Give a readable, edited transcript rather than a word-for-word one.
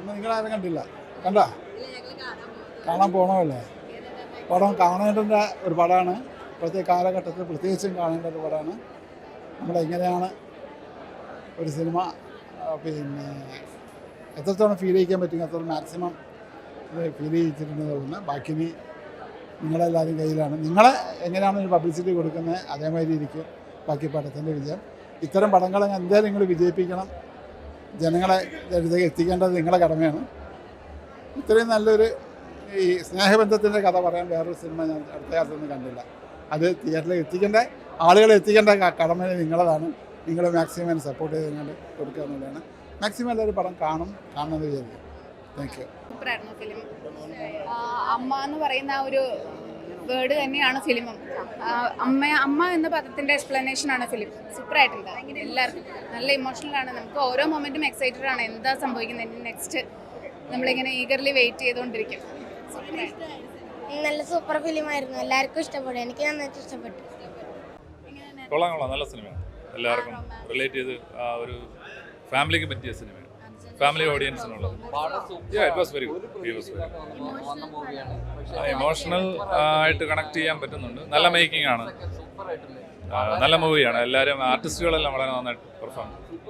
നിങ്ങളാരും കണ്ടില്ല? കണ്ടാ? കാണാൻ പോകണമല്ലേ? പടം കാണേണ്ട ഒരു പടമാണ്. ഇപ്പോഴത്തെ കാലഘട്ടത്തിൽ പ്രത്യേകിച്ചും കാണേണ്ട ഒരു പടമാണ്. നമ്മളെങ്ങനെയാണ് ഒരു സിനിമ പിന്നെ എത്രത്തോളം ഫീൽ ചെയ്യിക്കാൻ പറ്റും അത്രത്തോളം മാക്സിമം ഫീൽ ചെയ്യിച്ചിട്ടുണ്ടെന്ന് തോന്നുന്നു. ബാക്കി ഇനി നിങ്ങളെല്ലാവരും കയ്യിലാണ്. നിങ്ങളെ എങ്ങനെയാണ് ഒരു പബ്ലിസിറ്റി കൊടുക്കുന്നത് അതേമാതിരി ഇരിക്കും ബാക്കി പടത്തിൻ്റെ വിജയം. ഇത്തരം പടങ്ങളെ എന്തായാലും നിങ്ങൾ വിജയിപ്പിക്കണം. ജനങ്ങളെ അടുത്തേക്ക് എത്തിക്കേണ്ടത് നിങ്ങളുടെ കടമയാണ്. ഇത്രയും നല്ലൊരു ഈ സ്നേഹബന്ധത്തിൻ്റെ കഥ പറയാൻ വേറൊരു സിനിമ ഞാൻ അടുത്ത കാലത്തൊന്നും കണ്ടില്ല. അത് തിയേറ്ററിൽ എത്തിക്കേണ്ട ആളുകളെ എത്തിക്കേണ്ട കടമ നിങ്ങളതാണ്. നിങ്ങൾ മാക്സിമം സപ്പോർട്ട് ചെയ്ത് നിങ്ങൾ കൊടുക്കുക എന്നുള്ളതാണ്. മാക്സിമം എല്ലാവരും പടം കാണുന്നത് വിചാരിക്കും. Thank you. ഫിലിം അമ്മ എന്ന് പറയുന്ന ഒരു വേർഡ് തന്നെയാണ് ഫിലിമും. അമ്മ എന്ന പദത്തിൻ്റെ എക്സ്പ്ലനേഷനാണ് ഫിലിം. സൂപ്പറായിട്ടുണ്ട്. എല്ലാവർക്കും നല്ല ഇമോഷണലാണ്. നമുക്ക് ഓരോ മൊമെൻറ്റും എക്സൈറ്റഡ് ആണ്. എന്താ സംഭവിക്കുന്നത് നെക്സ്റ്റ് നമ്മളിങ്ങനെ ഈഗർലി വെയിറ്റ് ചെയ്തുകൊണ്ടിരിക്കും. നല്ല സൂപ്പർ ഫിലിമായിരുന്നു. എല്ലാവർക്കും ഇഷ്ടപ്പെട്ടു. എനിക്ക് നന്നായിട്ട് ഇഷ്ടപ്പെട്ടു. കൊള്ളാം. നല്ല സിനിമയാണ്. എല്ലാവർക്കും റിലേറ്റ് ചെയ്ത് ഒരു ഫാമിലിക്ക് പറ്റിയ സിനിമയാണ്. ഫാമിലി ഓഡിയൻസിനുള്ളത്. It was very good. Emotional ആയിട്ട് കണക്ട് ചെയ്യാൻ പറ്റുന്നുണ്ട്. നല്ല മേക്കിംഗ് ആണ്. നല്ല മൂവിയാണ്. എല്ലാവരും ആർട്ടിസ്റ്റുകളെല്ലാം വളരെ നന്നായിട്ട് പെർഫോം ചെയ്തു.